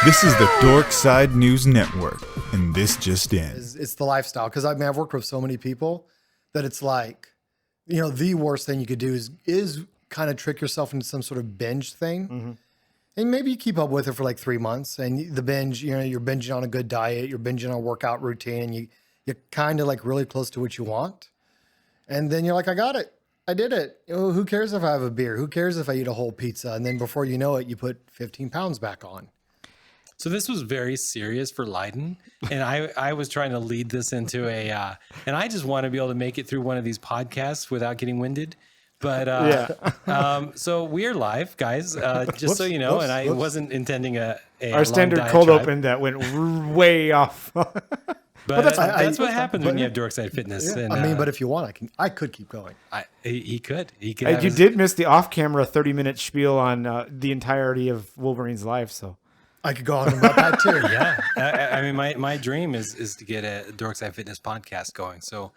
This is the Dorkside News Network, and this just in. It's the lifestyle. Because I mean, I've worked with so many people that it's like, you know, the worst thing you could do is kind of trick yourself into some sort of binge thing. Mm-hmm. And maybe you keep up with it for like 3 months, and the binge, you know, you're binging on a good diet, you're binging on a workout routine, and you're kind of like really close to what you want. And then you're like, I got it. I did it. Oh, who cares if I have a beer? Who cares if I eat a whole pizza? And then before you know it, you put 15 pounds back on. So this was very serious for Leiden, and I was trying to lead this into and I just want to be able to make it through one of these podcasts without getting winded. But so we are live, guys, just so you know, and I wasn't intending a our standard cold open that went way off. But that's what happens when you have Dorkside Fitness. Yeah, And, I mean, but if you want, I could keep going. He could. You did miss the off-camera 30-minute spiel on the entirety of Wolverine's life, so. I could go on about that too. Yeah. I mean, my dream is to get a Dorkside Fitness podcast going. So,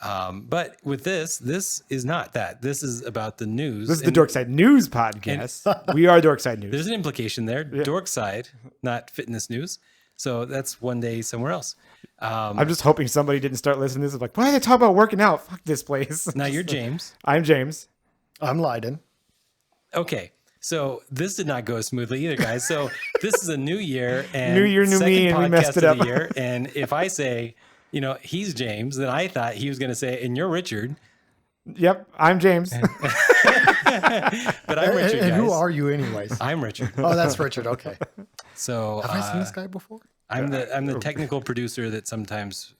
but with this is not that. This is about the news. This is the Dorkside News podcast. We are Dorkside News. There's an implication there. Yeah. Dorkside, not fitness news. So that's one day somewhere else. I'm just hoping somebody didn't start listening to this. Like, why are they talking about working out? Fuck this place. Now you're James. I'm James. I'm Leiden. Okay. So this did not go smoothly either, guys. So this is a new year and new year, new me, and we messed it up. Year, and if I say, you know, he's James, then I thought he was going to say, and you're Richard. Yep, I'm James. But I'm Richard, and guys. Who are you anyways? I'm Richard. Oh, that's Richard. Okay. So have I seen this guy before? I'm the technical producer that sometimes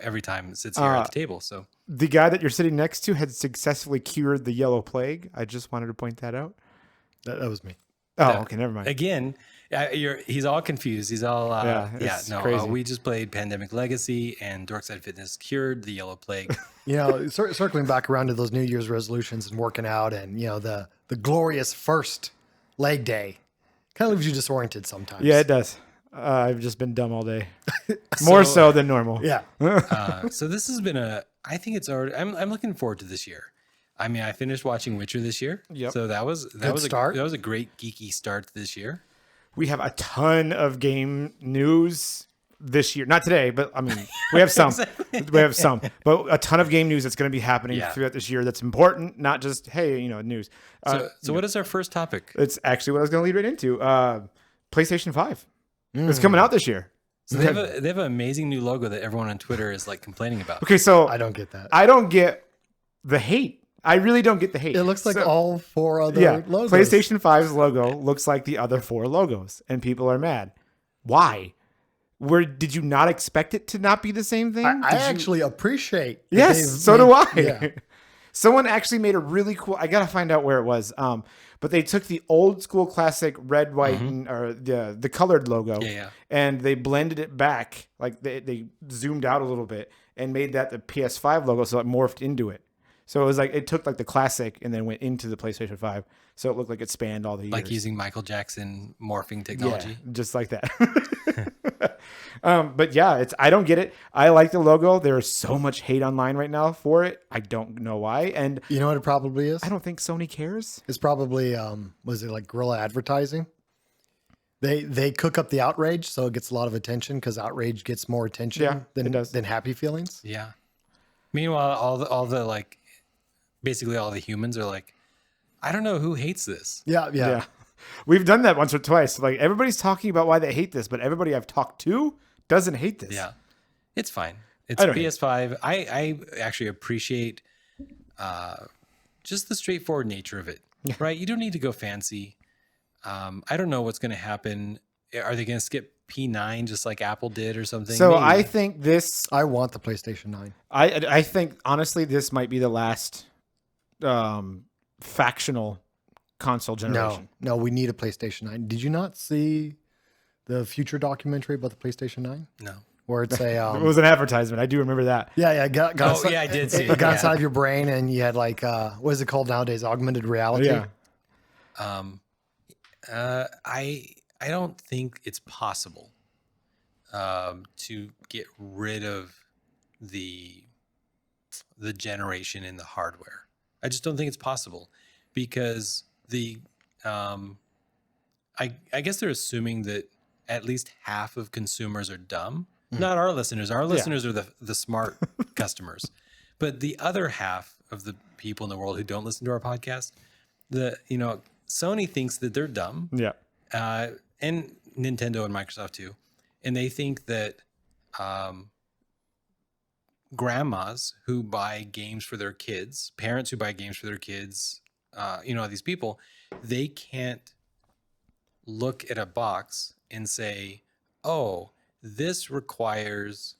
every time sits here at the table. So the guy that you're sitting next to had successfully cured the yellow plague. I just wanted to point that out. That was me. Oh, okay, never mind. Again, he's all confused. He's all we just played Pandemic Legacy, and Dorkside Fitness cured the yellow plague. You know, circling back around to those New Year's resolutions and working out, and you know the glorious first leg day, kind of leaves you disoriented sometimes. Yeah, it does. I've just been dumb all day, more so than normal. Yeah. So this has been I think it's already. I'm looking forward to this year. I mean, I finished watching Witcher this year. Yep. So that was a great geeky start this year. We have a ton of game news this year. Not today, but I mean, we have some. Exactly. We have some, but a ton of game news that's going to be happening throughout this year. That's important, not just news. So what is our first topic? It's actually what I was going to lead right into. PlayStation 5. It's coming out this year. So they have an amazing new logo that everyone on Twitter is like complaining about. Okay, so I don't get that. I don't get the hate. I really don't get the hate. It looks like all four other logos. PlayStation 5's logo looks like the other four logos, and people are mad. Why? Did you not expect it to not be the same thing? I actually appreciate. Yes, so do I. Yeah. Someone actually made a really cool. I gotta find out where it was. But they took the old school classic red, white, or the colored logo, and they blended it back. Like they zoomed out a little bit and made that the PS5 logo, so it morphed into it. So it was like it took like the classic and then went into the PlayStation 5. So it looked like it spanned all the years. Like using Michael Jackson morphing technology. Yeah, just like that. But yeah, I don't get it. I like the logo. There's so much hate online right now for it. I don't know why. And you know what it probably is? I don't think Sony cares. It's probably was it like guerrilla advertising? They cook up the outrage so it gets a lot of attention because outrage gets more attention than happy feelings. Yeah. Meanwhile, all the like basically all the humans are like, I don't know who hates this. Yeah. We've done that once or twice. Like everybody's talking about why they hate this, but everybody I've talked to doesn't hate this. Yeah. It's fine. It's PS5. I actually appreciate just the straightforward nature of it. Right? You don't need to go fancy. I don't know what's going to happen. Are they going to skip P9 just like Apple did or something? So maybe. I think this. I want the PlayStation 9. I think honestly this might be the last factional console generation. No, we need a PlayStation 9. Did you not see the future documentary about the PlayStation 9? No. Where it's a it was an advertisement. I do remember that. Yeah. I did see it. Got inside of your brain, and you had like what is it called nowadays? Augmented reality. Yeah. I don't think it's possible to get rid of the generation in the hardware. I just don't think it's possible because I guess they're assuming that at least half of consumers are dumb. Not our listeners. Our listeners are the smart customers. But the other half of the people in the world who don't listen to our podcast, Sony thinks that they're dumb. Yeah. And Nintendo and Microsoft too. And they think that grandmas who buy games for their kids, parents who buy games for their kids, these people, they can't look at a box and say, oh, this requires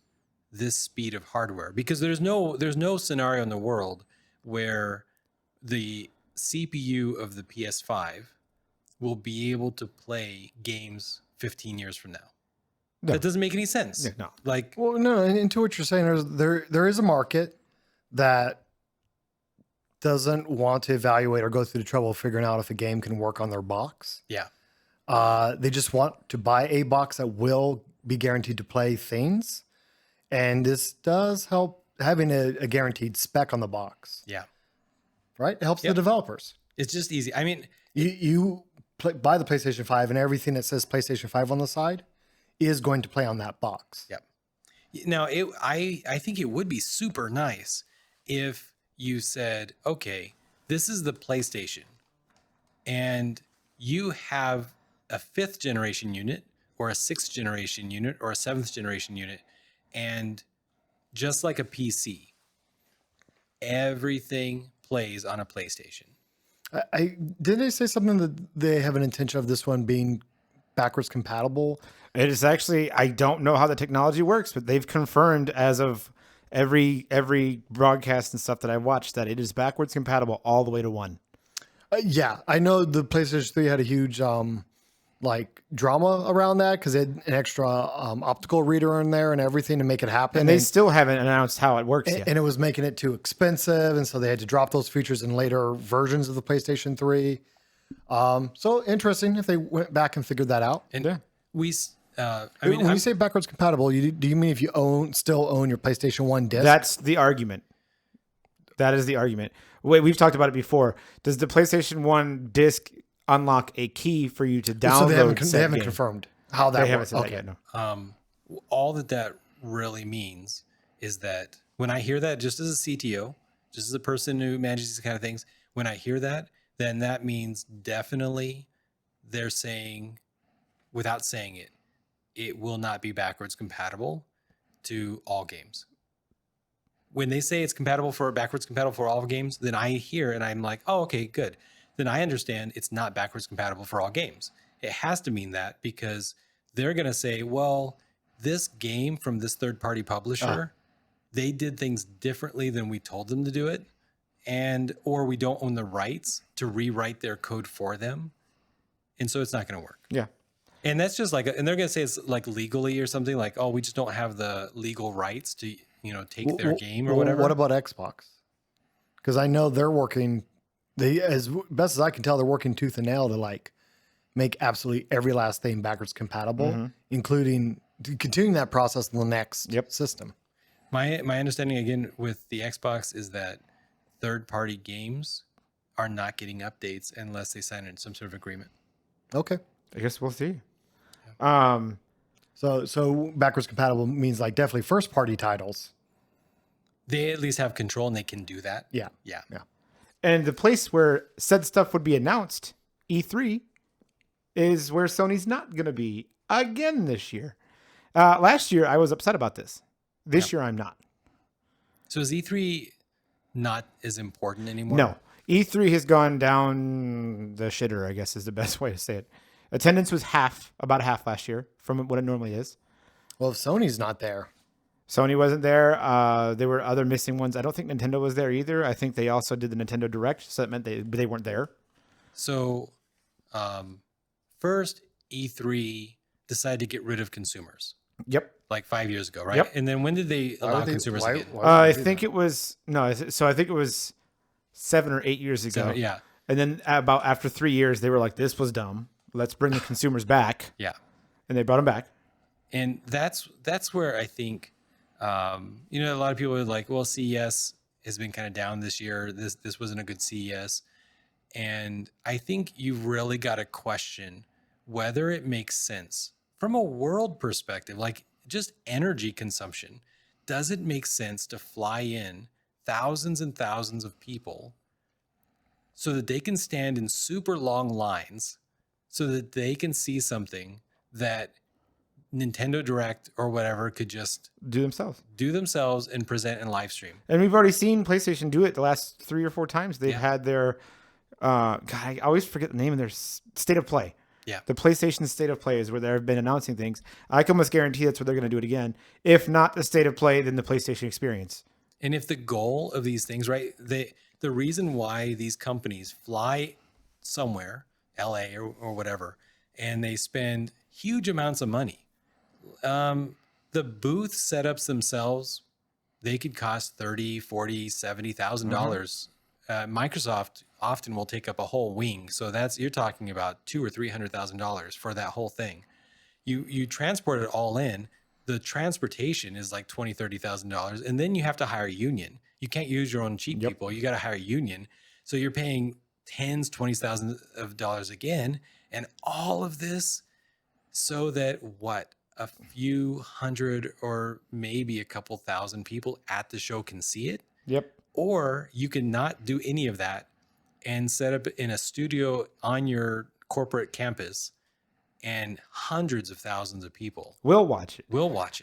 this speed of hardware, because there's no scenario in the world where the CPU of the PS5 will be able to play games 15 years from now. No. That doesn't make any sense. Yeah, no. No, and to what you're saying is there is a market that doesn't want to evaluate or go through the trouble of figuring out if a game can work on their box. Yeah. They just want to buy a box that will be guaranteed to play things. And this does help having a guaranteed spec on the box. Yeah. Right? It helps the developers. It's just easy. I mean, you buy the PlayStation 5 and everything that says PlayStation 5 on the side is going to play on that box. Yep. Now, I think it would be super nice if you said, okay, this is the PlayStation, and you have a 5th generation unit or a 6th generation unit or a 7th generation unit, and just like a PC, everything plays on a PlayStation. Did they say something that they have an intention of this one being backwards compatible? It is actually, I don't know how the technology works, but they've confirmed as of every broadcast and stuff that I've watched that it is backwards compatible all the way to 1. Yeah, I know the PlayStation 3 had a huge drama around that because they had an extra optical reader in there and everything to make it happen. And they still haven't announced how it works yet. And it was making it too expensive, and so they had to drop those features in later versions of the PlayStation 3. So interesting if they went back and figured that out. And when you say backwards compatible, do you mean if you still own your PlayStation 1 disc? That's the argument. That is the argument. Wait, we've talked about it before. Does the PlayStation 1 disc unlock a key for you to download? So they haven't confirmed how that works. Okay. That yet, no. All that really means is that when I hear that, just as a CTO, just as a person who manages these kind of things, when I hear that, then that means definitely they're saying, without saying it, it will not be backwards compatible to all games. When they say it's backwards compatible for all games, then I hear and I'm like, oh, okay, good. Then I understand it's not backwards compatible for all games. It has to mean that because they're going to say, well, this game from this third-party publisher, they did things differently than we told them to do it, or we don't own the rights to rewrite their code for them, and so it's not going to work. Yeah. And that's just and they're going to say it's like legally or something like, oh, we just don't have the legal rights to, take their game or whatever. What about Xbox? Because I know they're working, as best as I can tell, they're working tooth and nail to make absolutely every last thing backwards compatible, including continuing that process in the next system. My understanding again with the Xbox is that third-party games are not getting updates unless they sign in some sort of agreement. Okay. I guess we'll see. So backwards compatible means definitely first party titles. They at least have control and they can do that. Yeah. And the place where said stuff would be announced, E3, is where Sony's not going to be again this year. Last year, I was upset about this. This year, I'm not. So is E3 not as important anymore? No. E3 has gone down the shitter, I guess is the best way to say it. Attendance was about half last year from what it normally is. Well, if Sony's not there. Sony wasn't there. There were other missing ones. I don't think Nintendo was there either. I think they also did the Nintendo Direct, so that meant they weren't there. So first, E3 decided to get rid of consumers. Yep. 5 years ago, right? Yep. And then when did they allow consumers again? I think it was 7 or 8 years ago. Yeah. And then about after 3 years, they were like, this was dumb. Let's bring the consumers back. Yeah. And they brought them back. And that's where I think, a lot of people are like, well, CES has been kind of down this year. This wasn't a good CES. And I think you've really got to question whether it makes sense from a world perspective, like just energy consumption, does it make sense to fly in thousands and thousands of people so that they can stand in super long lines so that they can see something that Nintendo Direct or whatever could just do themselves and present in live stream? And we've already seen PlayStation do it the last 3 or 4 times. They've had their, God, I always forget the name of their State of Play. Yeah. The PlayStation State of Play is where they've been announcing things. I can almost guarantee that's where they're going to do it again. If not the State of Play, then the PlayStation Experience. And if the goal of these things, right, the reason why these companies fly somewhere, LA or whatever, and they spend huge amounts of money, the booth setups themselves, they could cost $30,000, $40,000, $70,000. Microsoft often will take up a whole wing, so you're talking about $200,000 or $300,000 for that whole thing. You transport it all in. The transportation is like $20,000, $30,000, and then you have to hire a union. You can't use your own cheap people. You got to hire a union, so you're paying tens, $20,000 again, and all of this so that a few hundred or maybe a couple thousand people at the show can see it. Yep. Or you can not do any of that and set up in a studio on your corporate campus, and hundreds of thousands of people will watch it.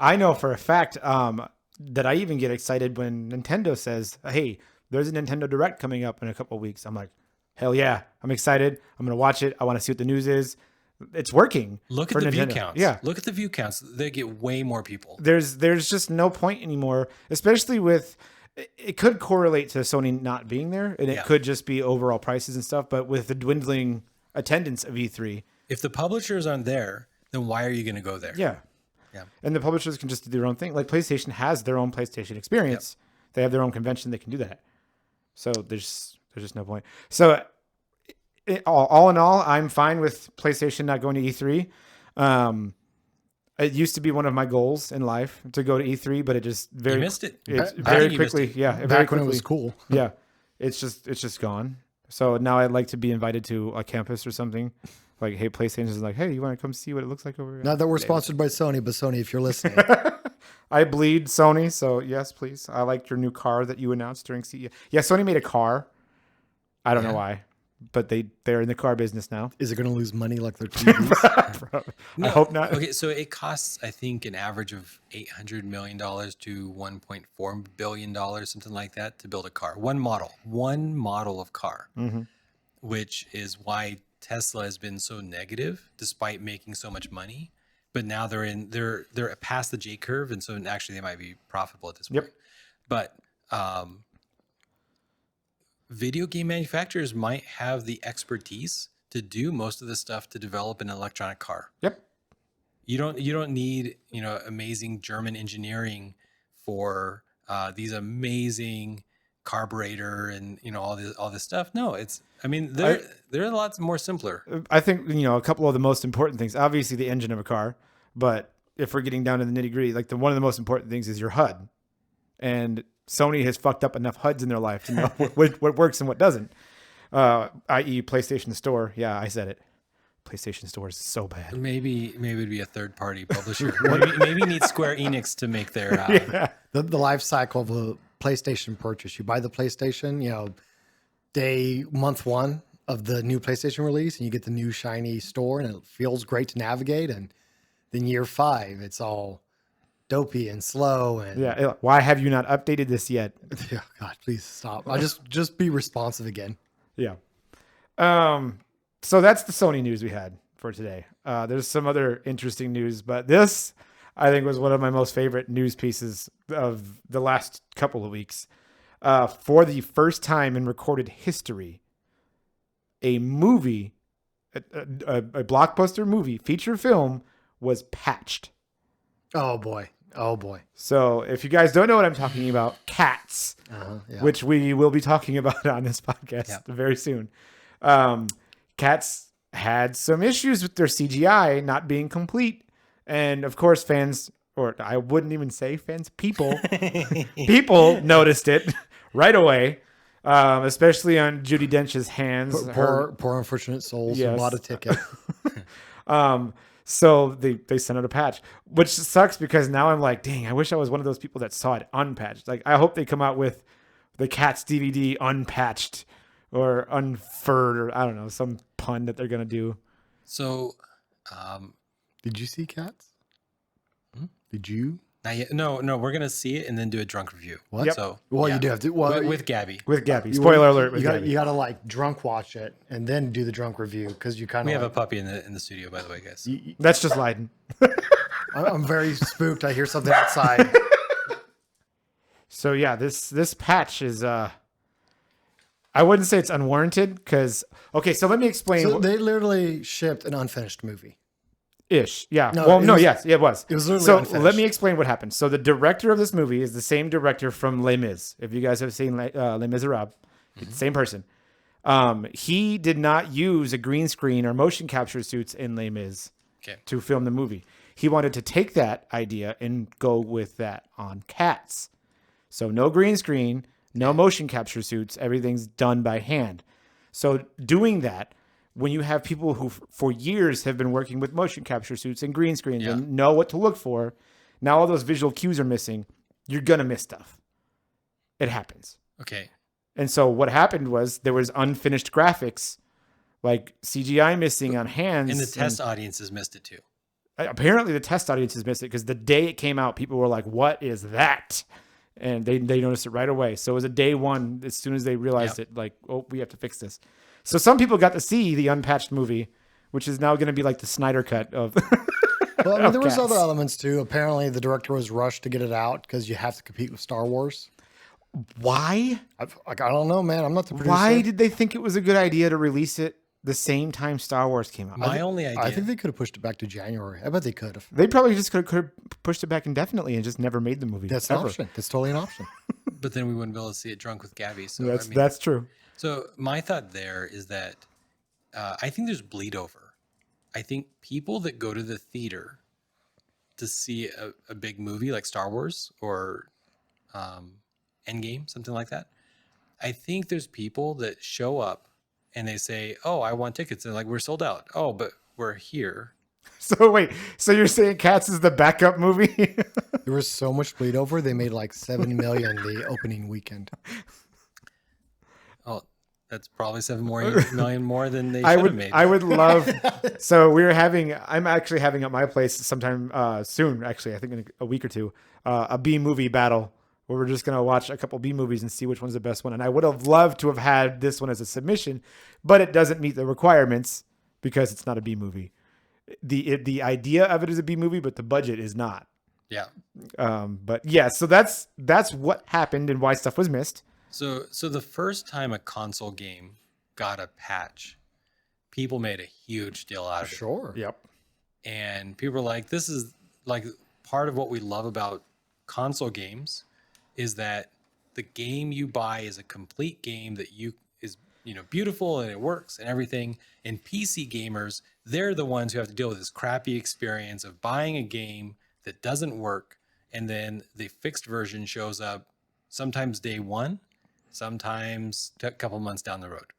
I know for a fact that I even get excited when Nintendo says, hey, there's a Nintendo Direct coming up in a couple of weeks. I'm like, hell yeah, I'm excited. I'm going to watch it. I want to see what the news is. It's working. Look at the view counts. Yeah. Look at the view counts. They get way more people. There's just no point anymore, especially with... It could correlate to Sony not being there, and it could just be overall prices and stuff. But with the dwindling attendance of E3, if the publishers aren't there, then why are you going to go there? Yeah. And the publishers can just do their own thing. Like PlayStation has their own PlayStation Experience. Yep. They have their own convention. They can do that. So there's just no point. So all in all, I'm fine with PlayStation not going to E3. It used to be one of my goals in life to go to E3, but it just you missed it. It's very quickly. Yeah, back when it was cool. Yeah, it's just gone. So now I'd like to be invited to a campus or something. Like, hey, PlayStation is like, hey, you want to come see what it looks like over here? Not that we're sponsored by Sony, but Sony, if you're listening, I bleed Sony, so yes, please. I liked your new car that you announced during CES. Yeah, Sony made a car. I don't know why. But they're in the car business now. Is it going to lose money like their TVs? I hope not. Okay, so it costs, I think, an average of $800 million to $1.4 billion, something like that, to build a car. One model of car, which is why Tesla has been so negative despite making so much money. But now they're past the J curve, and so actually they might be profitable at this point. But video game manufacturers might have the expertise to do most of the stuff to develop an electronic car. Yep. You don't need, amazing German engineering for these amazing carburetor and all this stuff. No, they're lots more simpler. I think a couple of the most important things. Obviously, the engine of a car, but if we're getting down to the nitty gritty, like one of the most important things is your HUD, and Sony has fucked up enough HUDs in their life to know what works and what doesn't. I.e., PlayStation Store. Yeah, I said it. PlayStation Store is so bad. Maybe it'd be a third party publisher. maybe you need Square Enix to make their the life cycle of a PlayStation purchase. You buy the PlayStation, month 1 of the new PlayStation release, and you get the new shiny store, and it feels great to navigate. And then year 5, it's all dopey and slow. And why have you not updated this yet? Yeah, God, please stop. I'll just be responsive again. Yeah. So that's the Sony news we had for today. There's some other interesting news, but this, I think, was one of my most favorite news pieces of the last couple of weeks. For the first time in recorded history, a movie, a blockbuster movie, feature film, was patched. Oh boy. So if you guys don't know what I'm talking about, Cats, which we will be talking about on this podcast very soon. Cats had some issues with their CGI not being complete. And of course, fans, or I wouldn't even say fans, people noticed it right away, especially on Judi Dench's hands. Poor unfortunate souls who bought a ticket. So they sent out a patch, which sucks because now I'm like, dang, I wish I was one of those people that saw it unpatched. Like, I hope they come out with the Cats DVD unpatched or unfurred, or I don't know, some pun that they're going to do. So, did you see Cats? Did you? Not yet. No, we're going to see it and then do a drunk review. What? Yep. So, Well, you do have to. Well, with Gabby. With Gabby. Spoiler alert. With You Gabby. got to like drunk watch it and then do the drunk review because you kind of. We have a puppy in the studio, by the way, guys. That's just Leiden. I'm very spooked. I hear something outside. So yeah, this patch is I wouldn't say it's unwarranted because so let me explain. So they literally shipped an unfinished movie. Ish, yeah. No, yes, it was. It was literally so. unfinished. Let me explain what happened. So the director of this movie is the same director from Les Mis. If you guys have seen Les Miserables, it's the same person. He did not use a green screen or motion capture suits in Les Mis to film the movie. He wanted to take that idea and go with that on Cats. So no green screen, no motion capture suits. Everything's done by hand. So doing that, when you have people who for years have been working with motion capture suits and green screens and know what to look for, now all those visual cues are missing. You're going to miss stuff. It happens. Okay. And so what happened was there was unfinished graphics, like CGI missing on hands. And the test audiences missed it too. Apparently the test audiences missed it because the day it came out, people were like, what is that? And they noticed it right away. So it was a day one, as soon as they realized it, like, oh, we have to fix this. So some people got to see the unpatched movie, which is now going to be like the Snyder cut of. Well, I mean, there was other elements too. Apparently, the director was rushed to get it out because you have to compete with Star Wars. Why? I don't know, man. I'm not the producer. Why did they think it was a good idea to release it the same time Star Wars came out? My only idea. I think they could have pushed it back to January. I bet they could have. They probably just could have pushed it back indefinitely and just never made the movie. That's an option. That's totally an option. But then we wouldn't be able to see it drunk with Gabby. So that's true. So my thought there is that I think there's bleed over. I think people that go to the theater to see a big movie like Star Wars or Endgame, something like that, I think there's people that show up and they say, oh, I want tickets. And like, we're sold out. Oh, but we're here. So wait, so you're saying Cats is the backup movie? There was so much bleed over. They made like $7 million the opening weekend. Oh, that's probably $7 million more than they should have made. I would love. So I'm actually having at my place sometime soon. Actually, I think in a week or two, a B movie battle where we're just gonna watch a couple B movies and see which one's the best one. And I would have loved to have had this one as a submission, but it doesn't meet the requirements because it's not a B movie. The idea of it is a B movie, but the budget is not. Yeah. But yeah, so that's what happened and why stuff was missed. So the first time a console game got a patch, people made a huge deal out of it. Sure. Yep. And people were like, this is like part of what we love about console games is that the game you buy is a complete game that is beautiful and it works and everything. And PC gamers, they're the ones who have to deal with this crappy experience of buying a game that doesn't work, and then the fixed version shows up sometimes day one, sometimes a couple months down the road.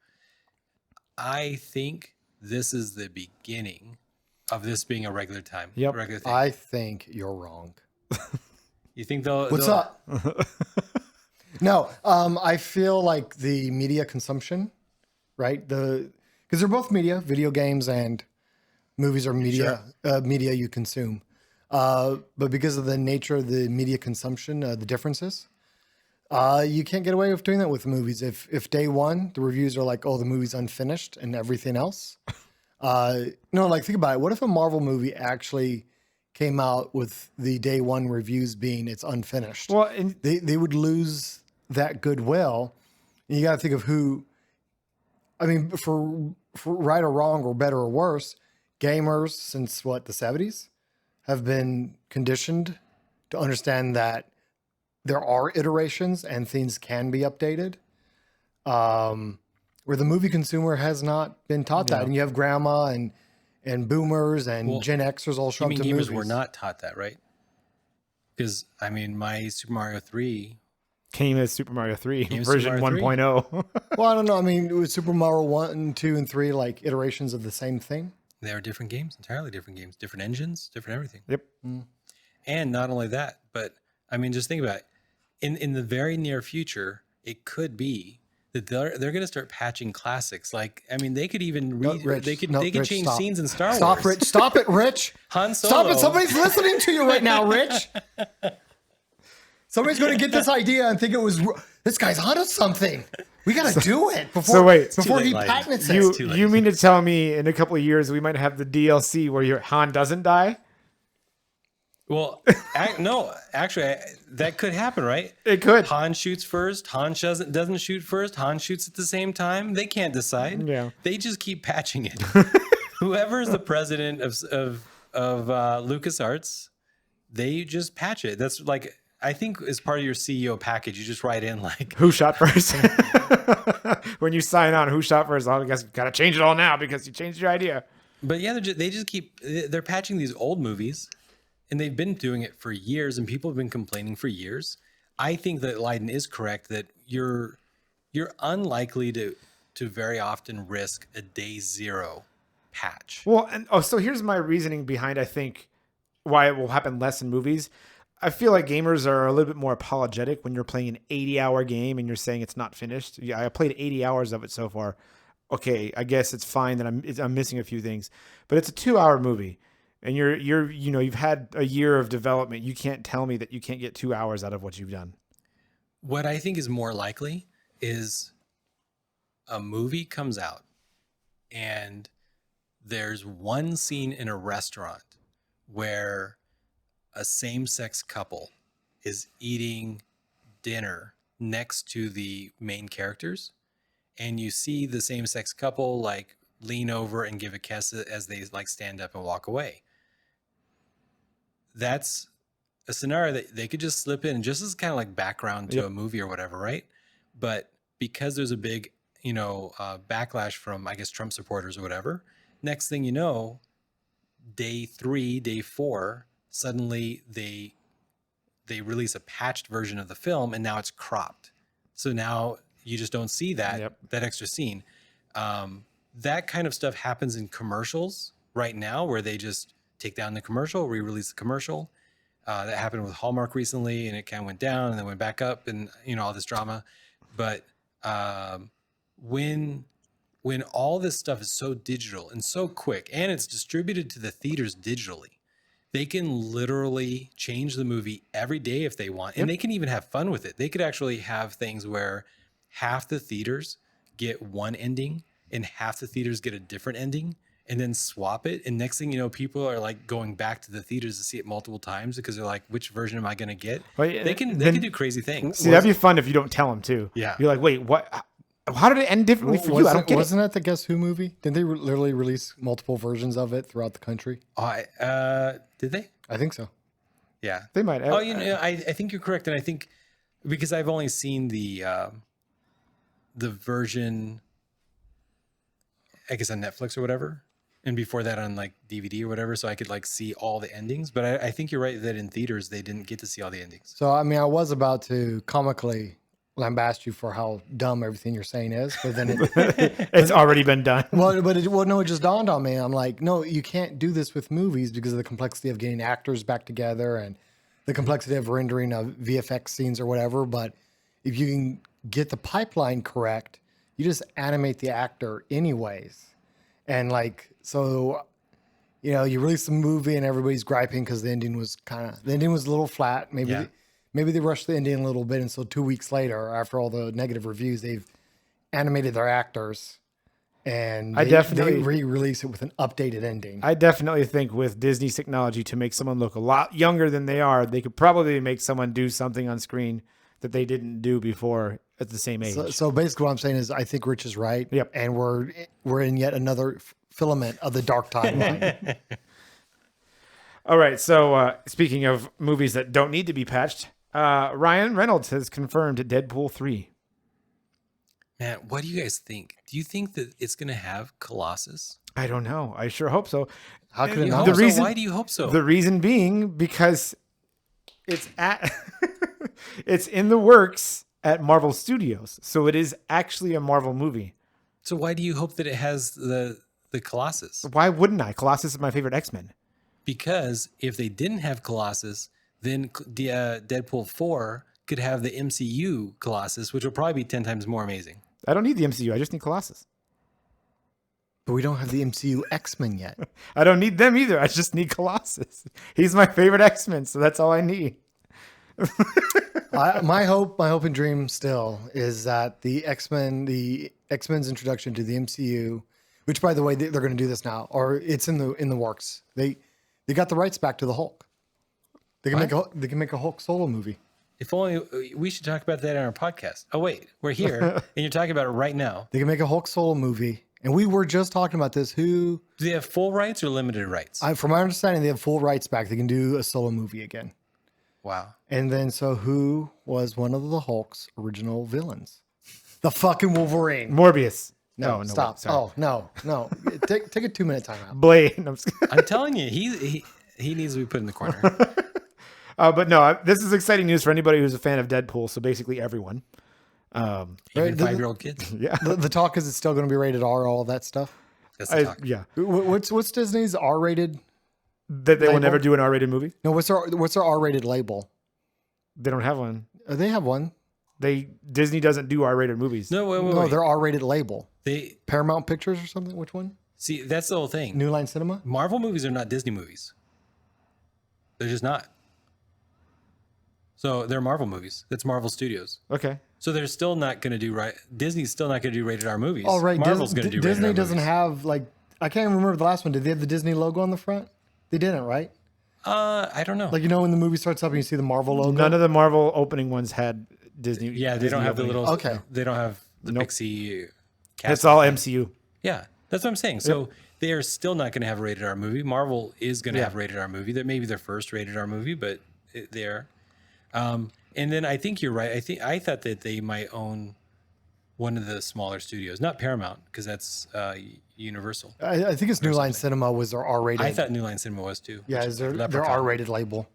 I think this is the beginning of this being a regular time. Yep. A regular thing. I think you're wrong. You think they'll... What's up? No, I feel like the media consumption, right? Because they're both media, video games and movies are media, media you consume. But because of the nature of the media consumption, the differences, you can't get away with doing that with movies. If day one, the reviews are like, oh, the movie's unfinished and everything else. Like think about it. What if a Marvel movie actually came out with the day one reviews being it's unfinished? Well, They would lose that goodwill. And you got to think of who, I mean, for right or wrong or better or worse, gamers since the 70s have been conditioned to understand that there are iterations and things can be updated. Where the movie consumer has not been taught that. And you have grandma and boomers and Gen Xers all showing up to movies. Gamers were not taught that, right? Because, I mean, my Super Mario 3... came as Super Mario 3 version 1.0. Well, I don't know. I mean, it was Super Mario 1, 2, and 3 like iterations of the same thing? They are different games, entirely different games, different engines, different everything. Yep. And not only that, but I mean, just think about it. In the very near future, it could be that they're going to start patching classics. Like, I mean, they could even they could change scenes in Star Wars. Stop, Rich. Stop it, Rich. Han Solo. Stop it. Somebody's listening to you right now, Rich. Somebody's going to get this idea and think it was this guy's onto something. We got to do it before he patents it. You mean to tell me in a couple of years we might have the DLC where your Han doesn't die? Well, no, actually, that could happen, right? It could. Han shoots first. Han doesn't shoot first. Han shoots at the same time. They can't decide. Yeah. They just keep patching it. Whoever is the president of LucasArts, they just patch it. That's like, I think as part of your CEO package, you just write in like, who shot first? When you sign on, who shot first? I guess you got to change it all now because you changed your idea. But yeah, they're patching these old movies. And they've been doing it for years, and people have been complaining for years. I think that Leiden is correct that you're unlikely to very often risk a day zero patch. Well, and so here's my reasoning behind I think why it will happen less in movies. I feel like gamers are a little bit more apologetic when you're playing an 80-hour game and you're saying it's not finished. Yeah, I played 80 hours of it so far. Okay, I guess it's fine that I'm missing a few things, but it's a 2-hour movie. And you've had a year of development. You can't tell me that you can't get 2 hours out of what you've done. What I think is more likely is a movie comes out and there's one scene in a restaurant where a same-sex couple is eating dinner next to the main characters. And you see the same-sex couple like lean over and give a kiss as they like stand up and walk away. That's a scenario that they could just slip in just as kind of like background to a movie or whatever, right? But because there's a big, backlash from, I guess, Trump supporters or whatever, next thing you know, day 3, day 4, suddenly they release a patched version of the film and now it's cropped. So now you just don't see that extra scene. That kind of stuff happens in commercials right now where they just take down the commercial, re-release the commercial. That happened with Hallmark recently, and it kind of went down and then went back up, and all this drama. But when all this stuff is so digital and so quick, and it's distributed to the theaters digitally, they can literally change the movie every day if they want, and they can even have fun with it. They could actually have things where half the theaters get one ending and half the theaters get a different ending, and then swap it. And next thing you know, people are like going back to the theaters to see it multiple times because they're like, which version am I going to get? Well, they can do crazy things. See, that'd be fun if you don't tell them too. Yeah. You're like, wait, what? How did it end differently for you? I don't get Wasn't that the Guess Who movie? Didn't they literally release multiple versions of it throughout the country? Did they? I think so. Yeah. They might. I think you're correct. And I think because I've only seen the version, I guess on Netflix or whatever. And before that on like DVD or whatever, so I could like see all the endings. But I think you're right that in theaters, they didn't get to see all the endings. So, I mean, I was about to comically lambast you for how dumb everything you're saying is, but then it's already been done. No, it just dawned on me. I'm like, no, you can't do this with movies because of the complexity of getting actors back together and the complexity of rendering of VFX scenes or whatever. But if you can get the pipeline correct, you just animate the actor anyways. And like, so, you release the movie and everybody's griping because the ending was a little flat. Maybe they rushed the ending a little bit. And so 2 weeks later, after all the negative reviews, they've animated their actors and they re-release it with an updated ending. I definitely think with Disney's technology to make someone look a lot younger than they are, they could probably make someone do something on screen that they didn't do before at the same age. So basically what I'm saying is I think Rich is right. Yep. And we're in yet another filament of the dark timeline. All right. So speaking of movies that don't need to be patched, Ryan Reynolds has confirmed Deadpool 3. Man, what do you guys think? Do you think that it's going to have Colossus? I don't know. I sure hope so. How could it not? Why do you hope so? The reason being because it's it's in the works at Marvel Studios. So it is actually a Marvel movie. So why do you hope that it has the the Colossus. Why wouldn't I? Colossus is my favorite X-Men. Because if they didn't have Colossus, then Deadpool 4 could have the MCU Colossus, which will probably be 10 times more amazing. I don't need the MCU. I just need Colossus. But we don't have the MCU X-Men yet. I don't need them either. I just need Colossus. He's my favorite X-Men, so that's all I need. My hope and dream still is that the X-Men's introduction to the MCU, which by the way they're going to do this now, or it's in the works. They got the rights back to the Hulk. They can make a Hulk solo movie. If only we should talk about that on our podcast. Oh wait, we're here and you're talking about it right now. They can make a Hulk solo movie, and we were just talking about this. Do they have full rights or limited rights? From my understanding, they have full rights back. They can do a solo movie again. Wow. And then, so who was one of the Hulk's original villains? The fucking Wolverine. Morbius. No, stop. Sorry. Oh, no. Take a 2-minute timeout. Blade. I'm telling you, he needs to be put in the corner. But no, this is exciting news for anybody who's a fan of Deadpool. So basically everyone. Even Right, 5-year-old kids. Yeah. The talk is it's still going to be rated R, all that stuff. That's the talk. Yeah. What's Disney's R-rated? That they will Label? never do an R-rated movie? No, what's their R-rated label? They don't have one. They have one. Disney doesn't do R-rated movies. No, wait. No, their R-rated label. They Paramount Pictures or something? Which one? see that's the whole thing. New Line Cinema? Marvel movies are not Disney movies. They're just not. So they're Marvel movies. That's Marvel Studios. Okay. So they're still not going to do right. Disney's still not going to do rated R movies. Oh, right. Marvel's going to do rated Disney R doesn't movies. have, like, I can't even remember the last one. Did they have the Disney logo on the front? They didn't, right? I don't know. Like, when the movie starts up and you see the Marvel logo? None of the Marvel opening ones had Disney. Yeah, they don't have the little. Okay. They don't have the Pixie. Cast. It's all MCU. Yeah, that's what I'm saying. So they are still not going to have a rated R movie. Marvel is going to have a rated R movie. That may be their first rated R movie, but they're. And then I think you're right. I thought that they might own one of the smaller studios, not Paramount, because that's Universal. I think it's New Line Cinema was their R-rated. I thought New Line Cinema was too. Yeah, which is their Leprechaun R-rated label.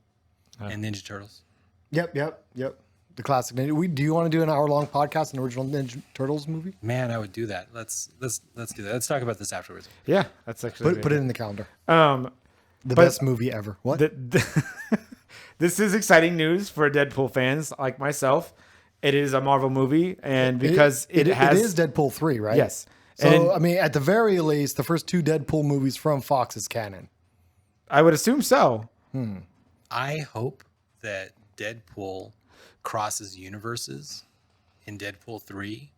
and Ninja Turtles. Yep. The classic. Do you want to do an hour-long podcast, an original Ninja Turtles movie? Man, I would do that. Let's do that. Let's talk about this afterwards. Yeah, that's actually Put it in the calendar. Um, The best movie ever. What? This is exciting news for Deadpool fans like myself. It is a Marvel movie, and because it is Deadpool 3, right? Yes. So, I mean, at the very least, the first 2 Deadpool movies from Fox is canon. I would assume so. I hope that Deadpool crosses universes in Deadpool 3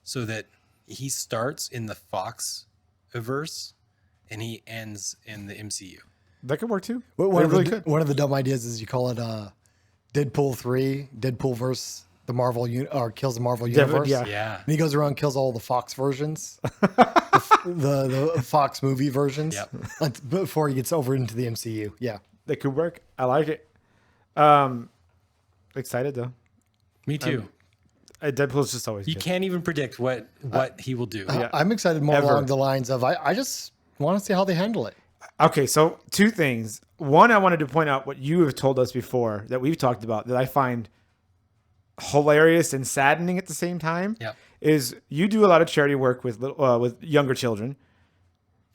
so that he starts in the Fox verse and he ends in the MCU. That could work too. One of the dumb ideas is you call it Deadpool 3, Deadpool versus the Marvel or kills the Marvel universe. Yeah. And he goes around and kills all the Fox versions, the Fox movie versions, before he gets over into the MCU. Yeah, that could work. I like it. Excited though. Me too. Deadpool's just always. You good. can't even predict what he will do. I'm excited more along the lines of I just want to see how they handle it. Okay, so 2 things. One, I wanted to point out what you have told us before that we've talked about that I find hilarious and saddening at the same time. Yeah. Is you do a lot of charity work with younger children.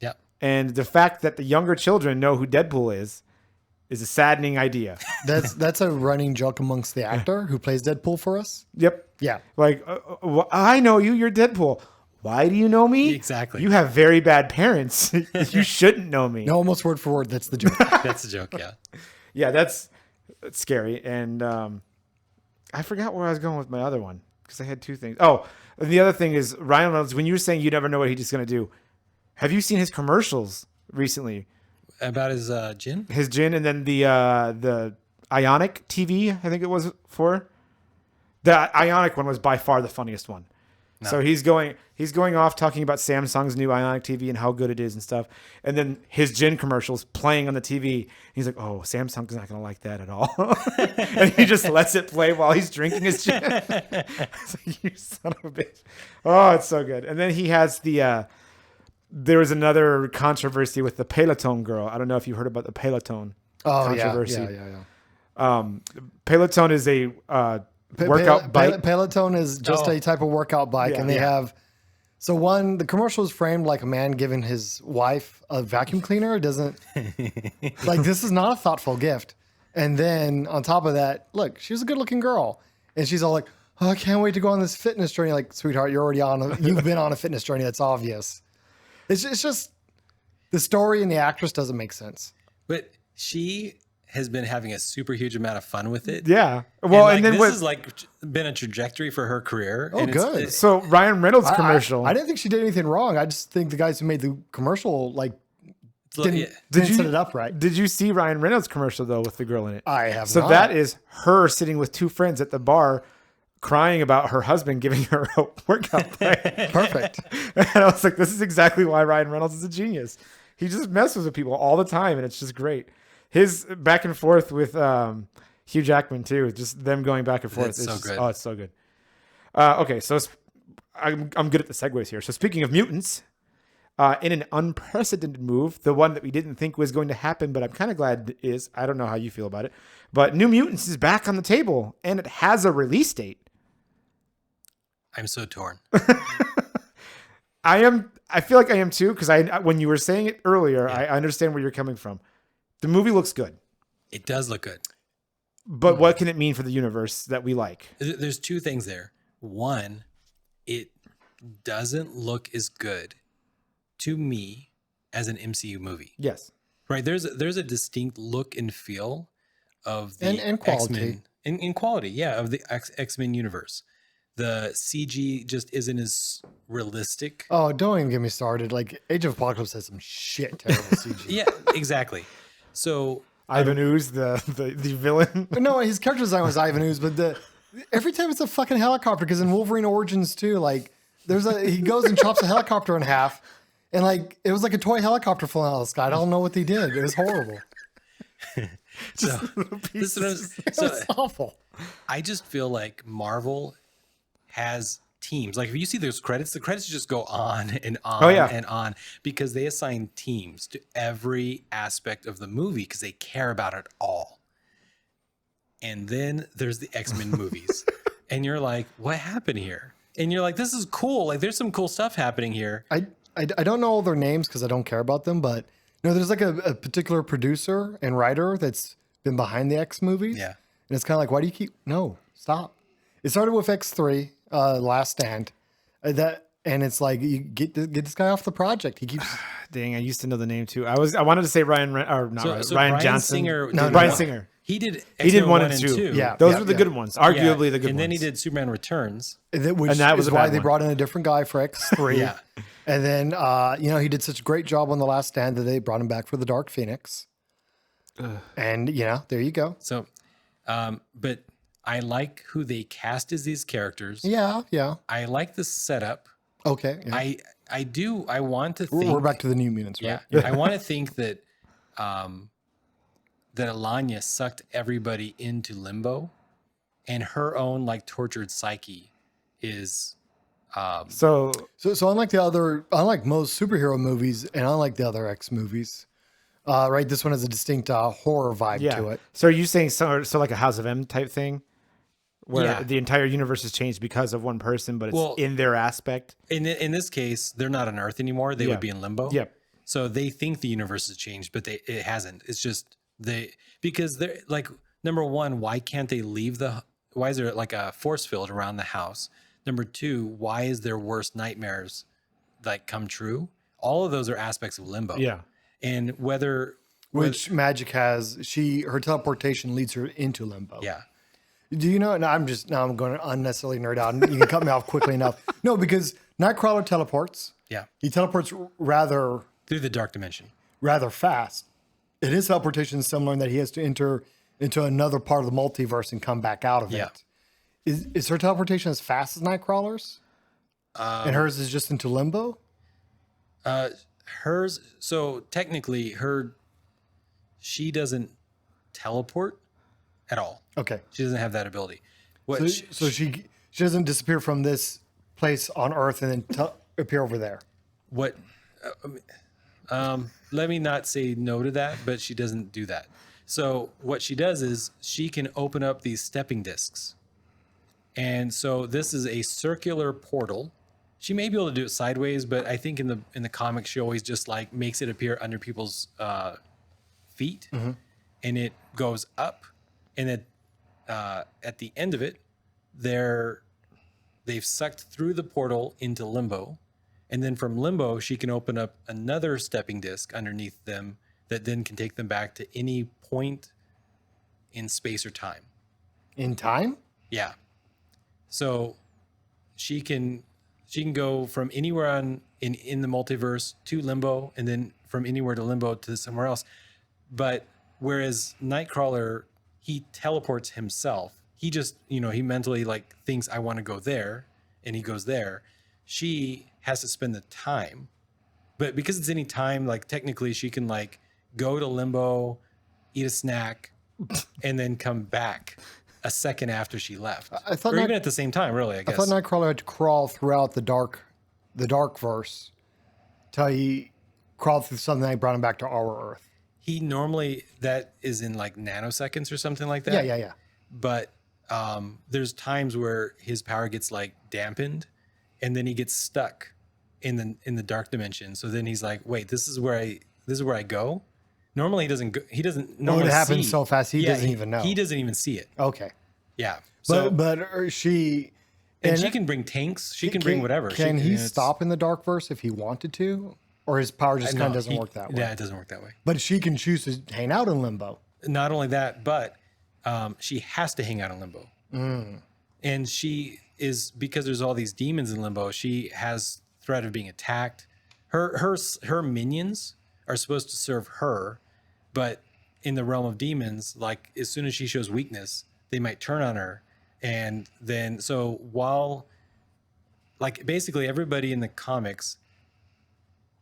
Yeah. And the fact that the younger children know who Deadpool is a saddening idea. That's a running joke amongst the actor who plays Deadpool for us. Yep. Yeah. Like, I know you. You're Deadpool. Why do you know me? Exactly. You have very bad parents. You shouldn't know me. No, almost word for word. That's the joke. That's the joke. Yeah. Yeah, that's scary. And I forgot where I was going with my other one because I had 2 things. Oh, and the other thing is Ryan Reynolds. When you were saying you never know what he's going to do, have you seen his commercials recently? About his gin? His gin, and then the Ionic TV. I think it was for the Ionic one was by far the funniest one. No. So he's going off talking about Samsung's new Ionic TV and how good it is and stuff. And then his gin commercials playing on the TV. He's like, "Oh, Samsung's not going to like that at all." And he just lets it play while he's drinking his gin. It's like, you son of a bitch. Oh, it's so good. And then he has there was another controversy with the Peloton girl. I don't know if you heard about the Peloton controversy. Yeah. Peloton is a workout bike. Peloton is just a type of workout bike, and they have So one, the commercial is framed like a man giving his wife a vacuum cleaner. It doesn't like this is not a thoughtful gift. And then on top of that, look, she was a good looking girl. And she's all like, oh, I can't wait to go on this fitness journey. Like, sweetheart, you've been on a fitness journey. That's obvious. It's just the story and the actress doesn't make sense. But she has been having a super huge amount of fun with it. Yeah. Well, and then this has like been a trajectory for her career. Oh, good. So Ryan Reynolds commercial. I didn't think she did anything wrong. I just think the guys who made the commercial didn't set it up right. Did you see Ryan Reynolds commercial though with the girl in it? I have So not. that is her sitting with two friends at the bar crying about her husband giving her a workout plan. Perfect. And I was like, this is exactly why Ryan Reynolds is a genius. He just messes with people all the time and it's just great. His back and forth with Hugh Jackman too, just them going back and forth. It's so good. Oh, it's so good. Okay, so I'm good at the segues here. So speaking of mutants, in an unprecedented move, the one that we didn't think was going to happen, but I'm kind of glad it is. I don't know how you feel about it, but New Mutants is back on the table and it has a release date. I'm so torn. I feel like I am too, because when you were saying it earlier, I understand where you're coming from. The movie looks good. It does look good. But what can it mean for the universe that we like? There's two things there. One, it doesn't look as good to me as an MCU movie. Yes. Right. There's a distinct look and feel of the and quality. X-Men. In quality, yeah, of the X-Men universe. The CG just isn't as realistic. Oh, don't even get me started. Like Age of Apocalypse has some shit terrible CG. Yeah, exactly. So Ivan Ooze, the villain. No, his character design was Ivan Ooze, but every time it's a fucking helicopter, because in Wolverine Origins too, like he goes and chops a helicopter in half, and like it was like a toy helicopter falling out of the sky. I don't know what they did. It was horrible. so It was awful. I just feel like Marvel has teams. Like if you see those credits, the credits just go on and on and on because they assign teams to every aspect of the movie because they care about it all. And then there's the X-Men movies. And you're like, what happened here? And you're like, this is cool. Like there's some cool stuff happening here. I don't know all their names because I don't care about them, but there's like a particular producer and writer that's been behind the X movies. Yeah. And it's kind of like, why do you stop. It started with X3, Last Stand. And it's like, you get this guy off the project. He keeps. Dang, I used to know the name too. I wanted to say Ryan Johnson. Singer, Brian Singer. He did. He did 1 and 2. Yeah, those were the good ones. Arguably the good ones. And then he did Superman Returns. And that was why they brought in a different guy for X3. Yeah. And then he did such a great job on The Last Stand that they brought him back for the Dark Phoenix. And there you go. So, but I like who they cast as these characters. Yeah. I like the setup. Okay. Yeah. I want to think we're back to the New Mutants, right? Yeah. I want to think that that Alanya sucked everybody into limbo, and her own like tortured psyche is. So unlike most superhero movies, and unlike the other X movies, right? This one has a distinct horror vibe to it. So are you saying so like a House of M type thing? Where the entire universe has changed because of one person, but it's in their aspect. In this case, they're not on Earth anymore. They would be in limbo. Yep. So they think the universe has changed, but it hasn't. It's just because they're like, number one, why can't they leave why is there like a force field around the house? Number two, why is their worst nightmares like come true? All of those are aspects of limbo. Yeah. And which magic has her teleportation leads her into limbo. Yeah. Do you know? Now I'm going to unnecessarily nerd out. And you can cut me off quickly enough. No, because Nightcrawler teleports. Yeah. He teleports rather through the dark dimension, rather fast. And his teleportation is similar in that he has to enter into another part of the multiverse and come back out of it. Is her teleportation as fast as Nightcrawler's? And hers is just into limbo? Hers. So technically, she doesn't teleport at all. Okay. She doesn't have that ability. So she doesn't disappear from this place on Earth and then appear over there. What? Let me not say no to that, but she doesn't do that. So what she does is she can open up these stepping discs. And so this is a circular portal. She may be able to do it sideways, but I think in the comics she always just like makes it appear under people's feet, and it goes up, and it at the end of it, they've sucked through the portal into limbo, and then from limbo she can open up another stepping disc underneath them that then can take them back to any point in space or time. In time? Yeah. So she can go from anywhere in the multiverse to limbo, and then from anywhere to limbo to somewhere else. But whereas Nightcrawler, he teleports himself. He just, he mentally like thinks I want to go there, and he goes there. She has to spend the time. But because it's any time, like technically she can like go to limbo, eat a snack, and then come back a second after she left. I thought or even at the same time, really, I guess. I thought Nightcrawler had to crawl throughout the dark verse till he crawled through something that brought him back to our Earth. He normally, that is in like nanoseconds or something like that. Yeah. But there's times where his power gets like dampened, and then he gets stuck in the dark dimension. So then he's like, wait, this is where I go? Normally he doesn't go, he doesn't normally it happens so fast he doesn't even know. He doesn't even see it. Okay. Yeah. So but she and she can bring tanks, she can bring whatever. Can he stop in the dark verse if he wanted to? Or his power just kind of doesn't work that way? Yeah, it doesn't work that way. But she can choose to hang out in limbo. Not only that, but she has to hang out in limbo. And she is, because there's all these demons in limbo, she has threat of being attacked. Her minions are supposed to serve her, but in the realm of demons, like as soon as she shows weakness, they might turn on her. And then, so while, like basically everybody in the comics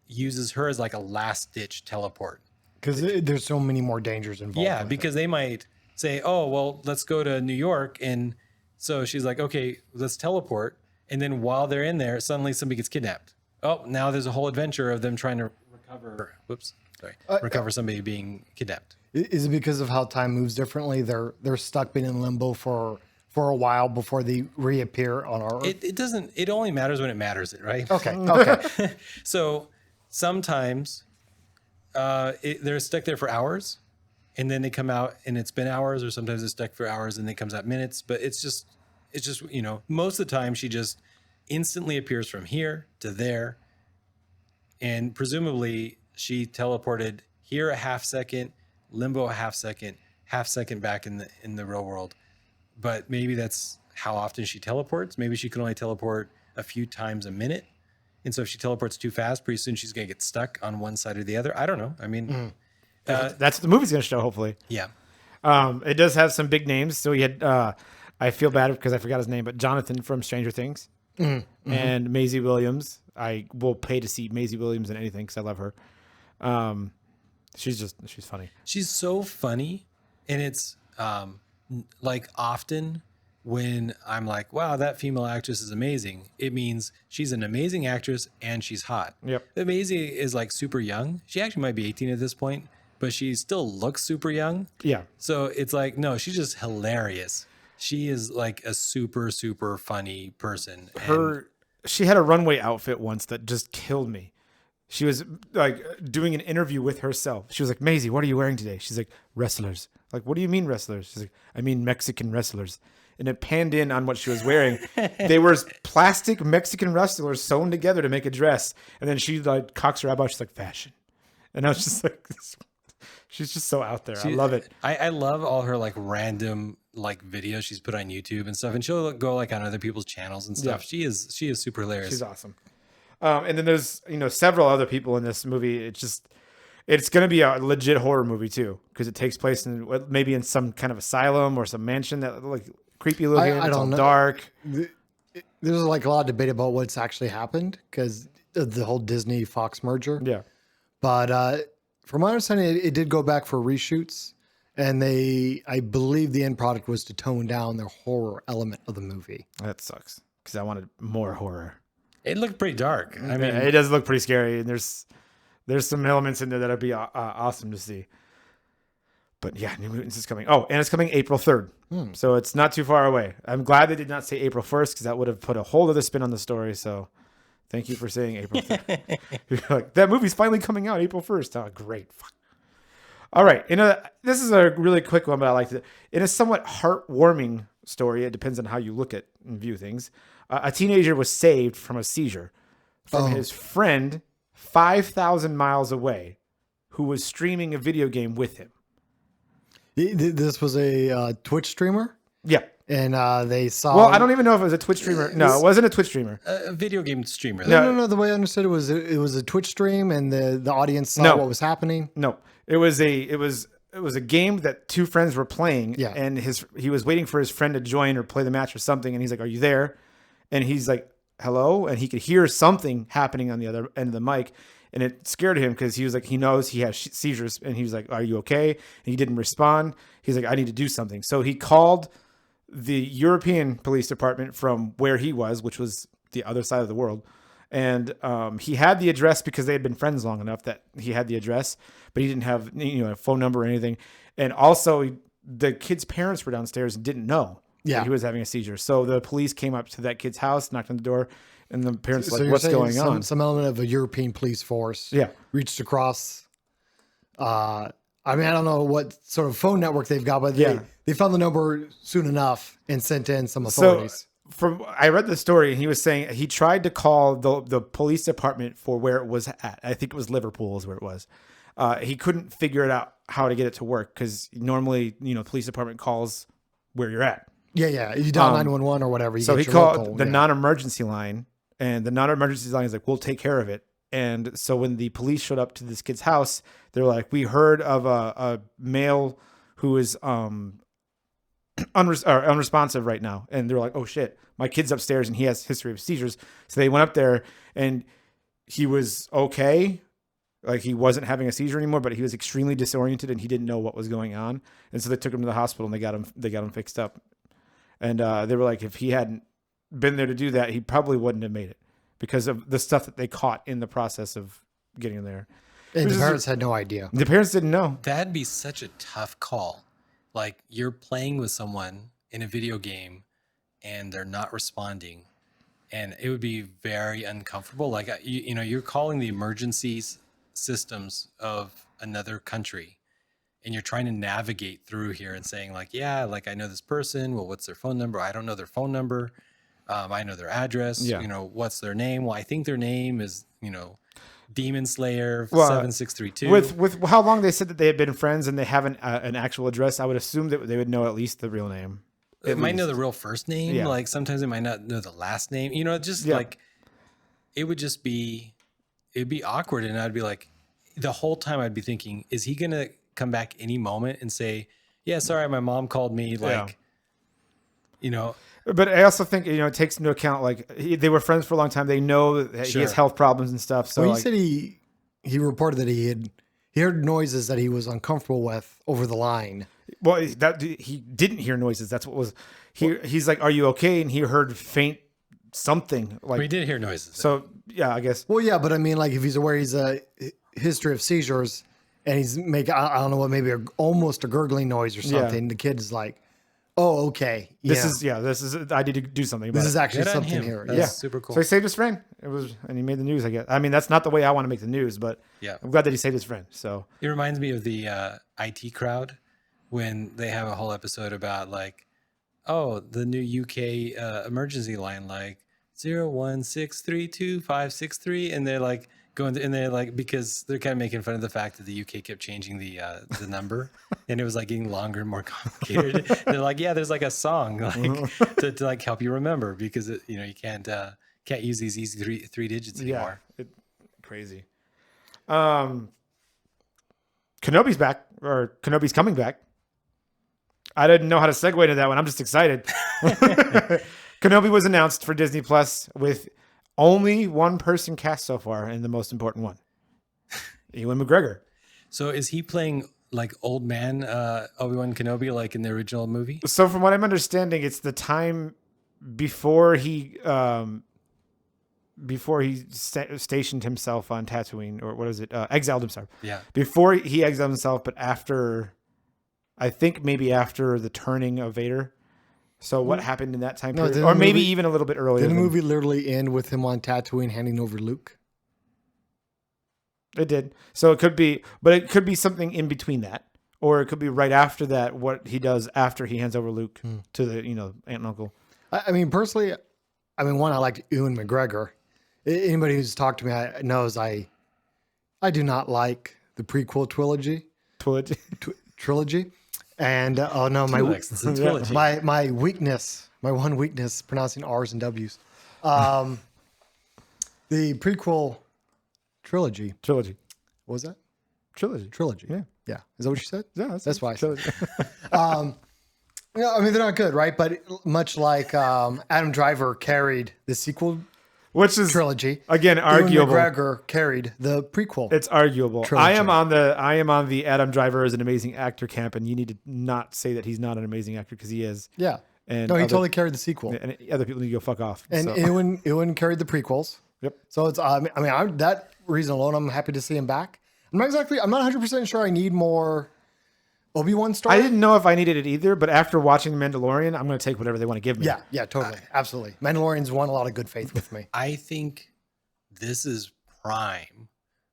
uses her as like a last ditch teleport. Because there's so many more dangers involved. Yeah, because they might say, oh, well, let's go to New York. And so she's like, okay, let's teleport. And then while they're in there, suddenly somebody gets kidnapped. Oh, now there's a whole adventure of them trying to recover somebody being kidnapped. Is it because of how time moves differently? They're stuck being in limbo for a while before they reappear on our Earth? It doesn't, it only matters when it matters it, right? Okay. So sometimes they're stuck there for hours, and then they come out and it's been hours, or sometimes it's stuck for hours and it comes out minutes. But it's just most of the time she just instantly appears from here to there, and presumably she teleported here a half second, limbo a half second back in the real world. But maybe that's how often she teleports. Maybe she can only teleport a few times a minute. And so if she teleports too fast, pretty soon she's going to get stuck on one side or the other. I don't know. I mean, that's what the movie's going to show, hopefully. Yeah. It does have some big names. So we had, I feel bad because I forgot his name, but Jonathan from Stranger Things and Maisie Williams. I will pay to see Maisie Williams in anything because I love her. She's funny. She's so funny. And it's like often when I'm like, wow, that female actress is amazing, it means she's an amazing actress and she's hot. Yep. Maisie is like super young. She actually might be 18 at this point, but she still looks super young. Yeah. So it's like, no, she's just hilarious. She is like a super, super funny person. She had a runway outfit once that just killed me. She was like doing an interview with herself. She was like, Maisie, what are you wearing today? She's like, wrestlers. Like, what do you mean wrestlers? She's like, I mean Mexican wrestlers. And it panned in on what she was wearing. They were plastic Mexican wrestlers sewn together to make a dress. And then she like cocks her eyebrow. She's like, fashion. And I was just like, she's just so out there. I love it. I love all her like random like videos she's put on YouTube and stuff. And she'll go like on other people's channels and stuff. Yeah. She is super hilarious. She's awesome. And then there's, several other people in this movie. It's going to be a legit horror movie too, because it takes place in maybe in some kind of asylum or some mansion that like creepy looking. I don't know. Dark. There's like a lot of debate about what's actually happened because of the whole Disney Fox merger. Yeah. But from my understanding, it did go back for reshoots, and I believe the end product was to tone down the horror element of the movie. That sucks because I wanted more horror. It looked pretty dark. I mean, it does look pretty scary, and there's some elements in there that'd be awesome to see. But yeah, New Mutants is coming. Oh, and it's coming April 3rd. So it's not too far away. I'm glad they did not say April 1st because that would have put a whole other spin on the story. So Thank you for saying April 3rd. You're like, that movie's finally coming out April 1st. Oh, great. Fuck. All right. This is a really quick one, but I liked it. In a somewhat heartwarming story, it depends on how you look at and view things. A teenager was saved from a seizure from his friend 5,000 miles away who was streaming a video game with him. This was a Twitch streamer? Yeah. And they saw... Well, I don't even know if it was a Twitch streamer. No, it wasn't a Twitch streamer. A video game streamer. No. The way I understood it was a Twitch stream, and the audience saw what was happening. No, it was a game that two friends were playing. Yeah. And he was waiting for his friend to join or play the match or something. And he's like, "Are you there?" And he's like, "Hello." And he could hear something happening on the other end of the mic. And it scared him because he was like, he knows he has seizures. And he was like, "Are you okay?" And he didn't respond. He's like, "I need to do something." So he called the European police department from where he was, which was the other side of the world. And he had the address because they had been friends long enough that he had the address, but he didn't have a phone number or anything. And also the kid's parents were downstairs and didn't know that he was having a seizure. So the police came up to that kid's house, knocked on the door, and the parents were like, "What's going on?" Some element of a European police force reached across. I don't know what sort of phone network they've got, but they found the number soon enough and sent in some authorities. So I read the story, and he was saying he tried to call the police department for where it was at. I think it was Liverpool is where it was. He couldn't figure it out how to get it to work because normally, police department calls where you're at. Yeah. You dial 911 or whatever. So he called the non-emergency line, and the non-emergency line is like, "We'll take care of it." And so when the police showed up to this kid's house, they're like, "We heard of a male who is unresponsive right now." And they're like, "Oh shit, my kid's upstairs and he has a history of seizures." So they went up there and he was okay. Like he wasn't having a seizure anymore, but he was extremely disoriented and he didn't know what was going on. And so they took him to the hospital and they got him fixed up. And they were like, if he hadn't been there to do that, he probably wouldn't have made it because of the stuff that they caught in the process of getting there. And the parents had no idea. The parents didn't know. That'd be such a tough call. Like you're playing with someone in a video game and they're not responding. And it would be very uncomfortable. Like, you're calling the emergency systems of another country and you're trying to navigate through here and saying like, yeah, like I know this person. Well, what's their phone number? I don't know their phone number. I know their address. Yeah. What's their name? Well, I think their name is, Demon Slayer 7632. With how long they said that they had been friends and they have an actual address, I would assume that they would know at least the real name. It might know the real first name. Yeah. Like sometimes they might not know the last name. Like it would just be, it'd be awkward. And I'd be like, the whole time I'd be thinking, is he going to come back any moment and say, "Yeah, sorry, my mom called me." Like, But I also think, it takes into account, like, they were friends for a long time. They know that he has health problems and stuff. So he said he reported that he heard noises that he was uncomfortable with over the line. Well, that he didn't hear noises. That's what was he's like, "Are you okay?" And he heard faint something. Like we did hear noises. So yeah, I guess. Well, yeah, but I mean, like if he's aware he's a history of seizures and he's making, I don't know what, maybe almost a gurgling noise or something. The kid is like, "Oh, okay. This is I need to do something about this it." is actually something here. That's super cool. So he saved his friend. And he made the news, I guess. I mean, that's not the way I want to make the news, but I'm glad that he saved his friend. So it reminds me of the IT crowd when they have a whole episode about like, oh, the new UK emergency line, like 016325563, and they're like going to, and they're like, because they're kind of making fun of the fact that the UK kept changing the number and it was like getting longer and more complicated. They're like, yeah, there's like a song like to like help you remember because you can't use these easy three digits anymore. Yeah, crazy. Kenobi's back, or Kenobi's coming back. I didn't know how to segue to that one. I'm just excited. Kenobi was announced for Disney Plus with only one person cast so far, and the most important one, Ewan McGregor. So is he playing like old man Obi-Wan Kenobi like in the original movie? So from what I'm understanding, it's the time before he stationed himself on Tatooine, or what is it? Exiled himself. Yeah. Before he exiled himself, but after, I think maybe after the turning of Vader. So what happened in that time No, period, did or the maybe movie- even a little bit earlier? Did the movie literally end with him on Tatooine handing over Luke? It did. So it could be, but it could be something in between that, or it could be right after that. What he does after he hands over Luke to the aunt and uncle. I mean, personally, one, I liked Ewan McGregor. Anybody who's talked to me knows I do not like the prequel trilogy. And oh no, my weakness, my one weakness, pronouncing R's and W's. The prequel trilogy. What was that? Trilogy. Yeah. Yeah. Is that what you said? Yeah, that's why I said it. They're not good, right? But much like Adam Driver carried the sequel which is trilogy, again arguable. Ewan McGregor carried the prequel. It's arguable. Trilogy. I am on the Adam Driver is an amazing actor camp, and you need to not say that he's not an amazing actor because he is. Yeah. And no, he totally carried the sequel. And other people need to go fuck off. And Ewan carried the prequels. Yep. So it's that reason alone, I'm happy to see him back. I'm not 100% sure I need more Obi-Wan story. I didn't know if I needed it either, but after watching The Mandalorian, I'm going to take whatever they want to give me. Yeah, totally. Absolutely. Mandalorian's won a lot of good faith with me. I think this is prime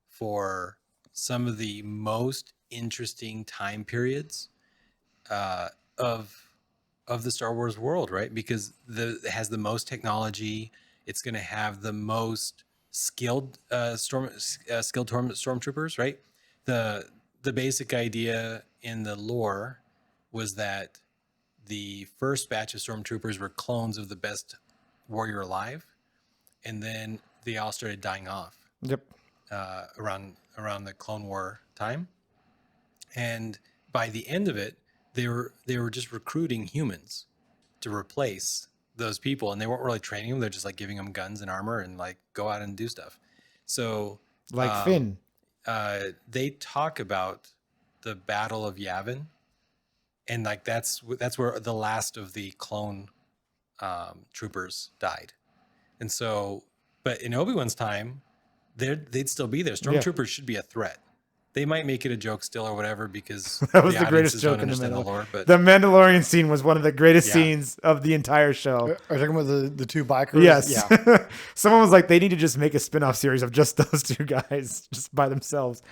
for some of the most interesting time periods of the Star Wars world, right? Because it has the most technology. It's going to have the most skilled stormtroopers, right? The basic idea in the lore was that the first batch of stormtroopers were clones of the best warrior alive, and then they all started dying off. Yep. Around the Clone War time, and by the end of it, they were just recruiting humans to replace those people, and they weren't really training them. They're just like giving them guns and armor and like go out and do stuff. So like Finn. They talk about the Battle of Yavin, and like that's where the last of the clone troopers died. And so, but in Obi-Wan's time, they'd still be there. Stormtroopers should be a threat. They might make it a joke still or whatever because that was the greatest joke in the Mandalorian. The Mandalorian scene was one of the greatest scenes of the entire show. Are you talking about the two bikers? Yes. Yeah. Someone was like, they need to just make a spin-off series of just those two guys just by themselves.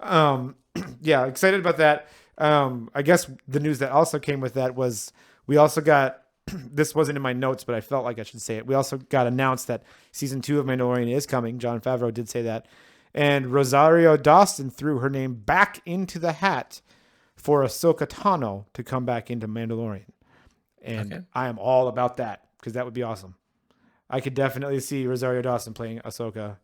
Yeah, excited about that. I guess the news that also came with that was we also got, this wasn't in my notes, but I felt like I should say it. We also got announced that season 2 of Mandalorian is coming. Jon Favreau did say that. And Rosario Dawson threw her name back into the hat for Ahsoka Tano to come back into Mandalorian. And I am all about that because that would be awesome. I could definitely see Rosario Dawson playing Ahsoka.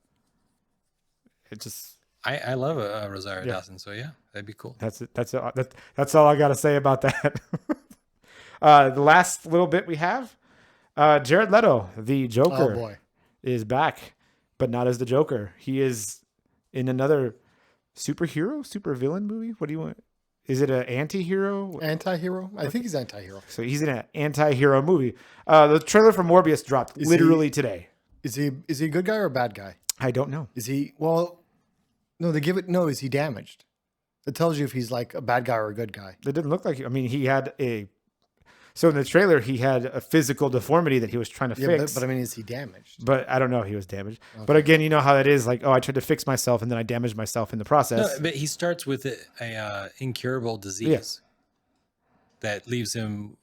It just... I love Rosario Dawson, so yeah, that'd be cool. That's it. That's all I got to say about that. The last little bit we have, Jared Leto, the Joker, is back, but not as the Joker. He is in another super villain movie. What do you want? Is it an anti-hero? Anti-hero? I think he's anti-hero. So he's in an anti-hero movie. The trailer for Morbius dropped literally today. Is he a good guy or a bad guy? I don't know. Is he? Well, no. They give it. No. Is he damaged? It tells you if he's like a bad guy or a good guy. It didn't look like. I mean, he had a. So in the trailer, he had a physical deformity that he was trying to fix. But I mean, is he damaged? But I don't know. He was damaged. Okay. But again, you know how that is. Like, I tried to fix myself and then I damaged myself in the process. No, but he starts with a incurable disease that leaves him,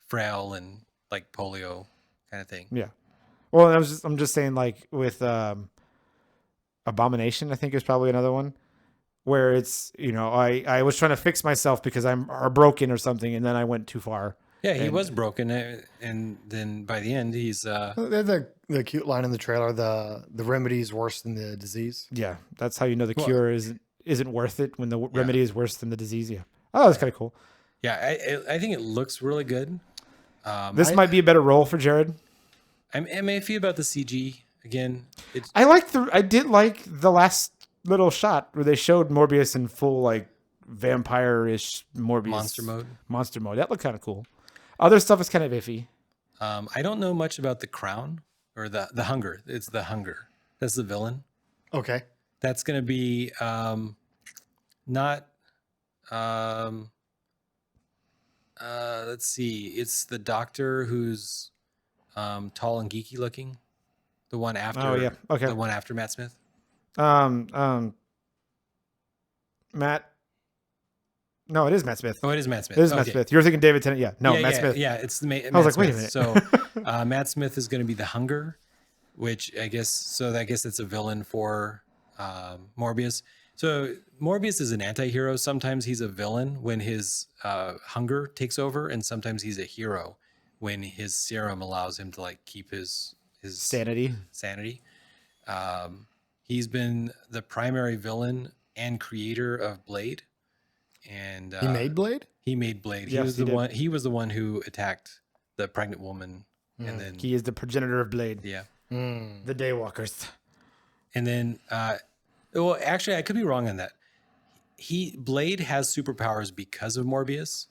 frail and like polio kind of thing. Yeah. Well, I'm just saying, like with Abomination, I think is probably another one. Where it's, I was trying to fix myself because I'm broken or something, and then I went too far. Yeah, he was broken, and then by the end, he's... The cute line in the trailer, the remedy is worse than the disease. Yeah, that's how you know the cure isn't worth it when the remedy is worse than the disease. Yeah. Oh, that's kind of cool. Yeah, I think it looks really good. This might be a better role for Jared. I'm iffy about the CG again. I did like the last little shot where they showed Morbius in full like vampire-ish Morbius monster mode. That looked kind of cool. Other stuff is kind of iffy. I don't know much about the crown or the hunger. It's the hunger. That's the villain. Okay. That's going to be not Let's see. It's the doctor who's tall and geeky looking. The one after. Oh yeah. Okay. The one after Matt Smith. Matt. No, it is Matt Smith. Oh, it is Matt Smith. It is Matt Smith. You're thinking David Tennant. Yeah. No, Matt Smith. Yeah, it's the Matt I was like, Smith. wait a minute. So Matt Smith is going to be the Hunger, which I guess it's a villain for Morbius. So Morbius is an anti-hero. Sometimes he's a villain when his hunger takes over, and sometimes he's a hero when his serum allows him to like keep his sanity. He's been the primary villain and creator of Blade. And he made Blade? He made Blade. Yes, He was the one who attacked the pregnant woman. And then He is the progenitor of Blade. Yeah. The Daywalkers. And then well, actually I could be wrong on that. Blade has superpowers because of Morbius.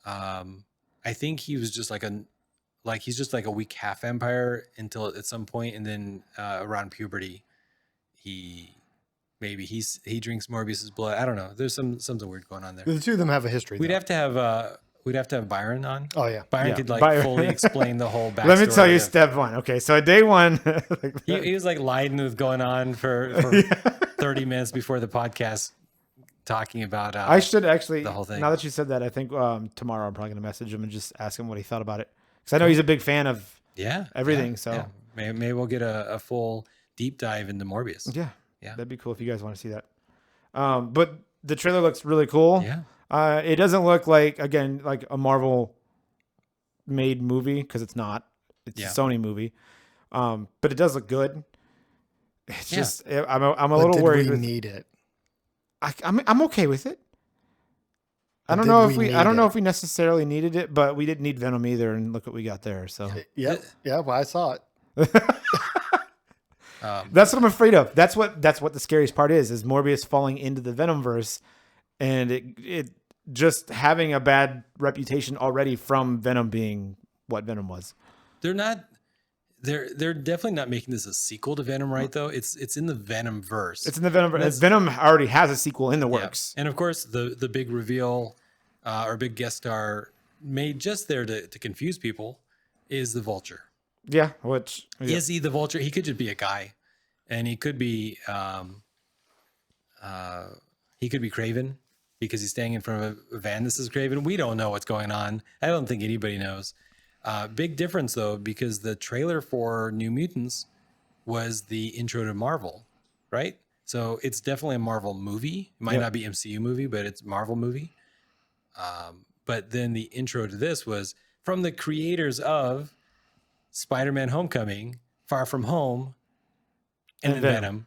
I think he was just he's just like a weak half vampire until at some point, and then around puberty he drinks Morbius's blood. I don't know. There's something weird going on there. The two of them have a history. We'd have to have Byron on. Oh yeah. Byron could fully explain the whole backstory. Let me tell you step one. Okay, so day one, he was like lying with going on for 30 minutes before the podcast, talking about. I should actually the whole thing. Now that you said that, I think tomorrow I'm probably gonna message him and just ask him what he thought about it, because I know he's a big fan of everything. So maybe we'll get a full deep dive into Morbius. Yeah, that'd be cool if you guys want to see that. But the trailer looks really cool. Yeah. It doesn't look like a Marvel made movie, because it's not. It's a Sony movie. But it does look good. It's just I'm a little worried. We need it. I'm okay with it. I don't know if we necessarily needed it, but we didn't need Venom either, and look what we got there. So yeah, well, I saw it. That's what I'm afraid of. That's what the scariest part is Morbius falling into the Venomverse, and it just having a bad reputation already from Venom being what Venom was. They're definitely not making this a sequel to Venom, right? Though it's in the Venomverse. It's in the Venomverse. Venom already has a sequel in the works. And of course, the big reveal or big guest star made just there to confuse people is the Vulture. Yeah, Is he the Vulture? He could just be a guy, and he could be Kraven, because he's staying in front of a van. This is Kraven. We don't know what's going on. I don't think anybody knows. Big difference though, because the trailer for New Mutants was the intro to Marvel, right? So it's definitely a Marvel movie. It might not be MCU movie, but it's Marvel movie. But then the intro to this was from the creators of Spider-Man: Homecoming, Far From Home, and then Venom.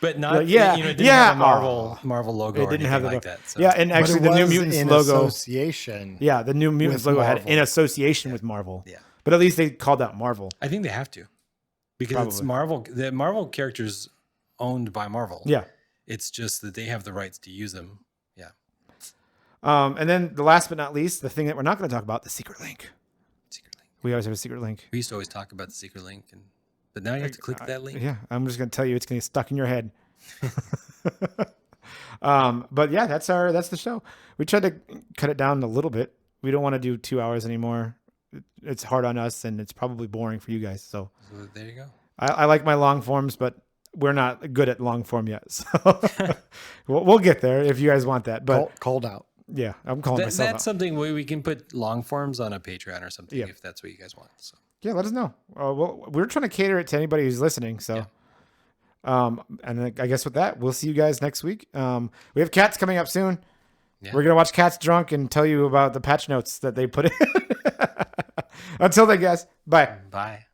But not, it didn't have a Marvel logo or anything like that. So. Yeah, and actually the New Mutants logo. Association. Yeah, the New Mutants logo had in association with Marvel. Yeah. But at least they called out Marvel. I think they have to. Because it's Marvel. The Marvel characters owned by Marvel. Yeah. It's just that they have the rights to use them. Yeah. And then the last but not least, the thing that we're not going to talk about, the secret link. We always have a secret link. We used to always talk about the secret link, but now you have to click that link. Yeah, I'm just going to tell you, it's going to get stuck in your head. But yeah, that's the show. We tried to cut it down a little bit. We don't want to do 2 hours anymore. It's hard on us, and it's probably boring for you guys. So there you go. I like my long forms, but we're not good at long form yet. So we'll get there if you guys want that. But cold out. Yeah, I'm calling myself That's out. something we can put long forms on a Patreon or something if that's what you guys want. So. Yeah, let us know. Well, we're trying to cater it to anybody who's listening. So, and I guess with that, we'll see you guys next week. We have Cats coming up soon. Yeah. We're going to watch Cats Drunk and tell you about the patch notes that they put in. Until then, guys, bye. Bye.